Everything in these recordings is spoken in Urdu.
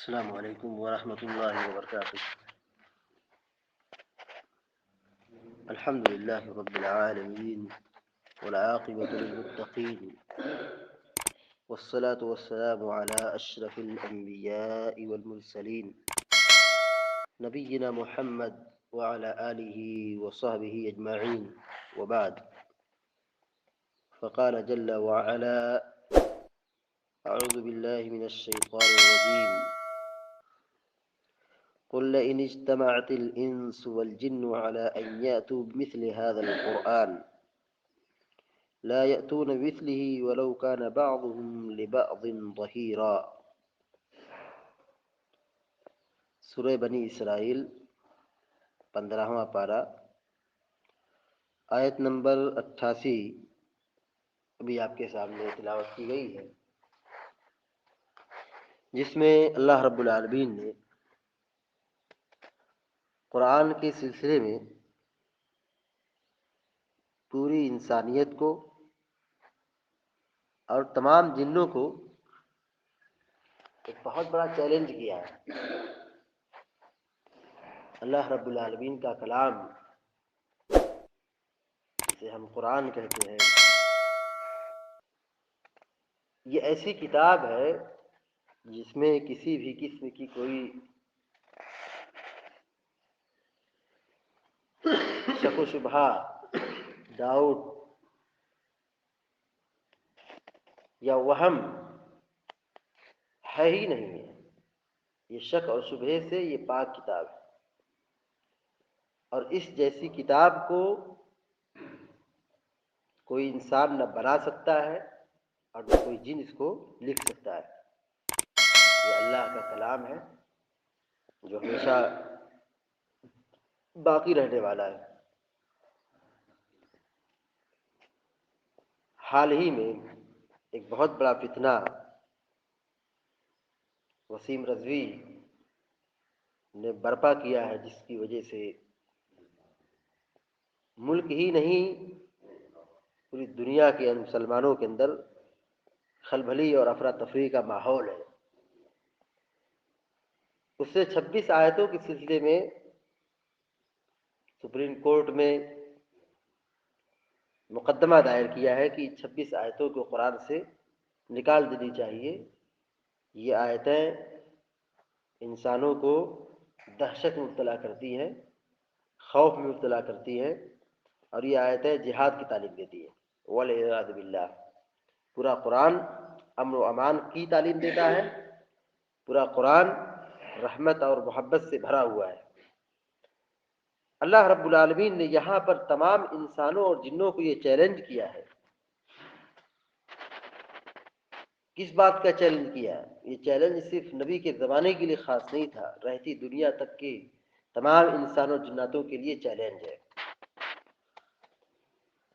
السلام علیکم ورحمۃ اللہ وبرکاتہ۔ الحمد للہ رب العالمین والعاقبۃ للمتقین والصلاة والسلام على اشرف الانبیاء والمرسلین نبینا محمد وعلى آلہ وصحبہ اجمعین وبعد، فقال جل وعلا: اعوذ باللہ من الشیطان الرجیم، قل لئن اجتمعت الإنس والجن على أن يأتوا بمثل هذا القرآن لا يأتون بمثله ولو كان بعضهم لبعض ظهيرا۔ سورہ بنی اسرائیل 15واں پارہ، آیت نمبر 88 ابھی آپ کے سامنے تلاوت کی گئی ہے، جس میں اللہ رب العالمین نے قرآن کے سلسلے میں پوری انسانیت کو اور تمام جنوں کو ایک بہت بڑا چیلنج کیا ہے۔ اللہ رب العالمین کا کلام، جسے ہم قرآن کہتے ہیں، یہ ایسی کتاب ہے جس میں کسی بھی قسم کی کوئی شک و شبہ، ڈاؤٹ یا وہم ہے ہی نہیں ہے۔ یہ شک اور شبہے سے یہ پاک کتاب ہے، اور اس جیسی کتاب کو کوئی انسان نہ بنا سکتا ہے اور نہ کوئی جن اس کو لکھ سکتا ہے۔ یہ اللہ کا کلام ہے جو ہمیشہ باقی رہنے والا ہے۔ حال ہی میں ایک بہت بڑا فتنہ وسیم رضوی نے برپا کیا ہے، جس کی وجہ سے ملک ہی نہیں پوری دنیا کے مسلمانوں کے اندر خلبلی اور افراتفری کا ماحول ہے۔ اس سے 26 آیتوں کے سلسلے میں سپریم کورٹ میں مقدمہ دائر کیا ہے کہ 26 آیتوں کو قرآن سے نکال دینی چاہیے۔ یہ آیتیں انسانوں کو دہشت میں مبتلا کرتی ہیں، خوف میں مبتلا کرتی ہیں، اور یہ آیتیں جہاد کی تعلیم دیتی ہیں۔ والعیاذ باللہ، پورا قرآن امن و امان کی تعلیم دیتا ہے، پورا قرآن رحمت اور محبت سے بھرا ہوا ہے۔ اللہ رب العالمین نے یہاں پر تمام انسانوں اور جنوں کو یہ چیلنج کیا ہے۔ کس بات کا چیلنج کیا ہے؟ یہ چیلنج صرف نبی کے زمانے کے لیے خاص نہیں تھا، رہتی دنیا تک کے تمام انسانوں اور جناتوں کے لیے چیلنج ہے۔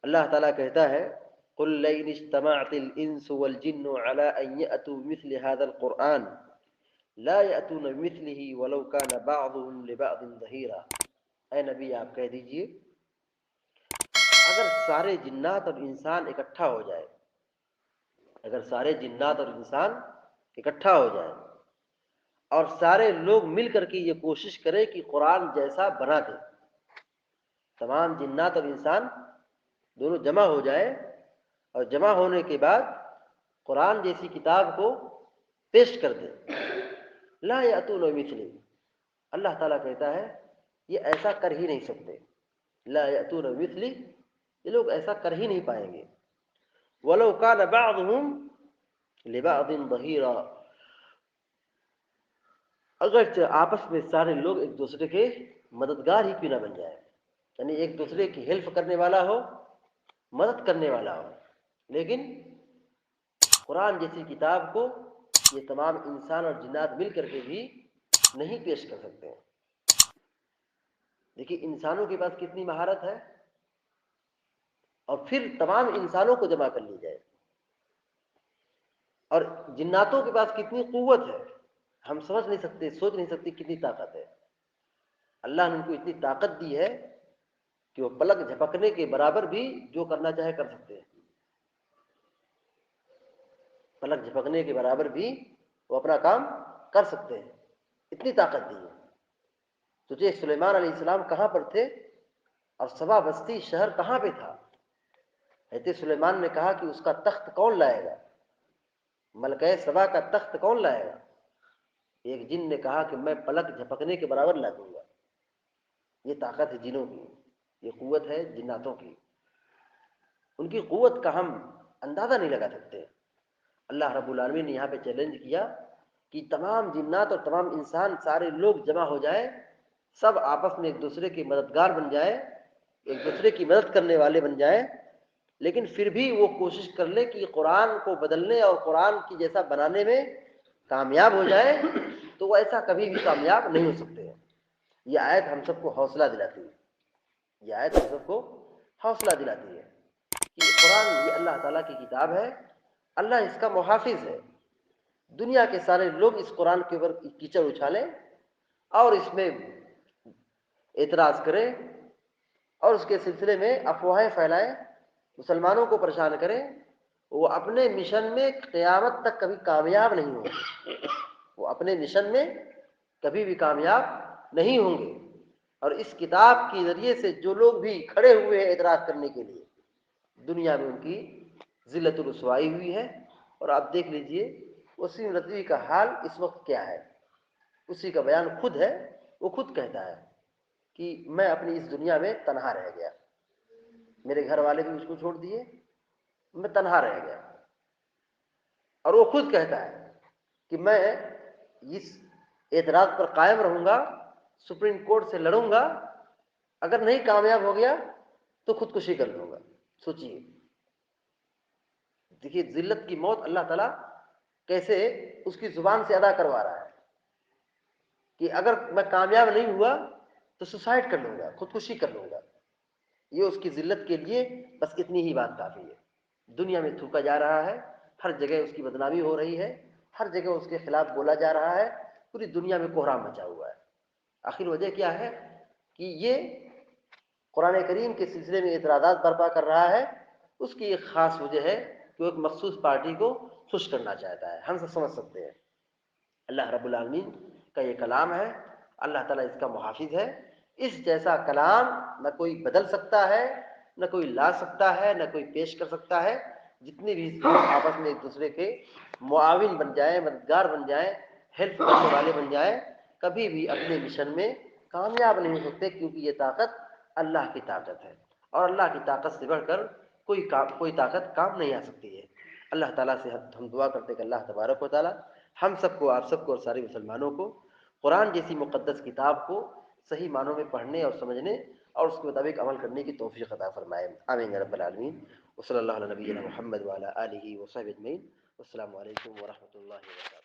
اللہ تعالیٰ کہتا ہے: قل لئن اجتمعت الانس والجن على ان يأتوا بمثل هذا القرآن لا يأتون بمثله ولو كان بعضهم لبعض ظهيرا۔ اے نبی، آپ کہہ دیجئے، اگر سارے جنات اور انسان اکٹھا ہو جائے، اگر سارے جنات اور انسان اکٹھا ہو جائے اور سارے لوگ مل کر کے یہ کوشش کریں کہ قرآن جیسا بنا دے، تمام جنات اور انسان دونوں جمع ہو جائے اور جمع ہونے کے بعد قرآن جیسی کتاب کو پیش کر دے، لا یأتون بمثلہ، اللہ تعالیٰ کہتا ہے یہ ایسا کر ہی نہیں سکتے۔ لا یأتون بمثلہ، یہ لوگ ایسا کر ہی نہیں پائیں گے۔ وَلَوْ كَانَ بَعْضُهُمْ لِبَعْضٍ ظَهِيرًا، اگرچہ آپس میں سارے لوگ ایک دوسرے کے مددگار ہی کیوں نہ بن جائے، یعنی ایک دوسرے کی ہیلپ کرنے والا ہو، مدد کرنے والا ہو، لیکن قرآن جیسی کتاب کو یہ تمام انسان اور جنات مل کر کے بھی نہیں پیش کر سکتے ہیں۔ دیکھیے انسانوں کے پاس کتنی مہارت ہے، اور پھر تمام انسانوں کو جمع کر لی جائے، اور جناتوں کے پاس کتنی قوت ہے، ہم سمجھ نہیں سکتے، سوچ نہیں سکتے کتنی طاقت ہے۔ اللہ نے ان کو اتنی طاقت دی ہے کہ وہ پلک جھپکنے کے برابر بھی جو کرنا چاہے کر سکتے ہیں، پلک جھپکنے کے برابر بھی وہ اپنا کام کر سکتے ہیں۔ اتنی طاقت دی ہے. سوچے سلیمان علیہ السلام کہاں پر تھے اور سبا بستی شہر کہاں پہ تھا. حضرت سلیمان نے کہا کہ اس کا تخت کون لائے گا، ملکہ سبا کا تخت کون لائے گا. ایک جن نے کہا کہ میں پلک جھپکنے کے برابر لا دوں گا. یہ طاقت ہے جنوں کی، یہ قوت ہے جناتوں کی. ان کی قوت کا ہم اندازہ نہیں لگا سکتے. اللہ رب العالمین نے یہاں پہ چیلنج کیا کہ تمام جنات اور تمام انسان سارے لوگ جمع ہو جائیں، سب آپس میں ایک دوسرے کے مددگار بن جائیں، ایک دوسرے کی مدد کرنے والے بن جائیں، لیکن پھر بھی وہ کوشش کر لے کہ قرآن کو بدلنے اور قرآن کی جیسا بنانے میں کامیاب ہو جائے، تو وہ ایسا کبھی بھی کامیاب نہیں ہو سکتے ہیں. یہ آیت ہم سب کو حوصلہ دلاتی ہے. یہ آیت ہم سب کو حوصلہ دلاتی ہے کہ قرآن یہ اللہ تعالیٰ کی کتاب ہے، اللہ اس کا محافظ ہے. دنیا کے سارے لوگ اس قرآن کے اوپر کیچڑ اچھالیں اور اس میں اعتراض کریں اور اس کے سلسلے میں افواہیں پھیلائیں، مسلمانوں کو پریشان کریں، وہ اپنے مشن میں قیامت تک کبھی کامیاب نہیں ہوں گے. وہ اپنے مشن میں کبھی بھی کامیاب نہیں ہوں گے. اور اس کتاب کے ذریعے سے جو لوگ بھی کھڑے ہوئے ہیں اعتراض کرنے کے لیے، دنیا میں ان کی ذلت و رسوائی ہوئی ہے. اور آپ دیکھ لیجئے وسیم رضوی کا حال اس وقت کیا ہے. اسی کا بیان خود ہے، وہ خود کہتا ہے کہ میں اپنی اس دنیا میں تنہا رہ گیا، میرے گھر والے بھی اس کو چھوڑ دیے، میں تنہا رہ گیا. اور وہ خود کہتا ہے کہ میں اس اعتراض پر قائم رہوں گا، سپریم کورٹ سے لڑوں گا، اگر نہیں کامیاب ہو گیا تو خودکشی کر لوں گا. سوچیے، دیکھیے ذلت کی موت اللہ تعالیٰ کیسے اس کی زبان سے ادا کروا رہا ہے کہ اگر میں کامیاب نہیں ہوا تو سوسائڈ کر لوں گا، خودکشی کر لوں گا. یہ اس کی ذلت کے لیے بس اتنی ہی بات کافی ہے. دنیا میں تھوکا جا رہا ہے، ہر جگہ اس کی بدنامی ہو رہی ہے، ہر جگہ اس کے خلاف بولا جا رہا ہے، پوری دنیا میں کوہرام مچا ہوا ہے. آخر وجہ کیا ہے کہ یہ قرآن کریم کے سلسلے میں اعتراضات برپا کر رہا ہے. اس کی ایک خاص وجہ ہے کہ وہ ایک مخصوص پارٹی کو خوش کرنا چاہتا ہے. ہم سب سمجھ سکتے ہیں. اللہ رب العالمین کا یہ کلام ہے، اللہ تعالیٰ اس کا محافظ ہے. اس جیسا کلام نہ کوئی بدل سکتا ہے، نہ کوئی لا سکتا ہے، نہ کوئی پیش کر سکتا ہے. جتنے بھی لوگ آپس میں ایک دوسرے کے معاون بن جائیں، مددگار بن جائیں، ہیلپ کرنے والے بن جائیں، کبھی بھی اپنے مشن میں کامیاب نہیں ہو سکتے، کیونکہ یہ طاقت اللہ کی طاقت ہے اور اللہ کی طاقت سے بڑھ کر کوئی طاقت کام نہیں آ سکتی ہے. اللہ تعالیٰ سے ہم دعا کرتے کہ اللہ تبارک و تعالیٰ ہم سب کو، آپ سب کو اور سارے مسلمانوں کو قرآن جیسی مقدس کتاب کو صحیح معنوں میں پڑھنے اور سمجھنے اور اس کے مطابق عمل کرنے کی توفیق عطا فرمائے. آمین یا رب العالمین. وصلی اللہ علی نبینا محمد وعلی آلہ وصحبہ اجمعین. السلام علیکم ورحمۃ اللہ وبرکاتہ.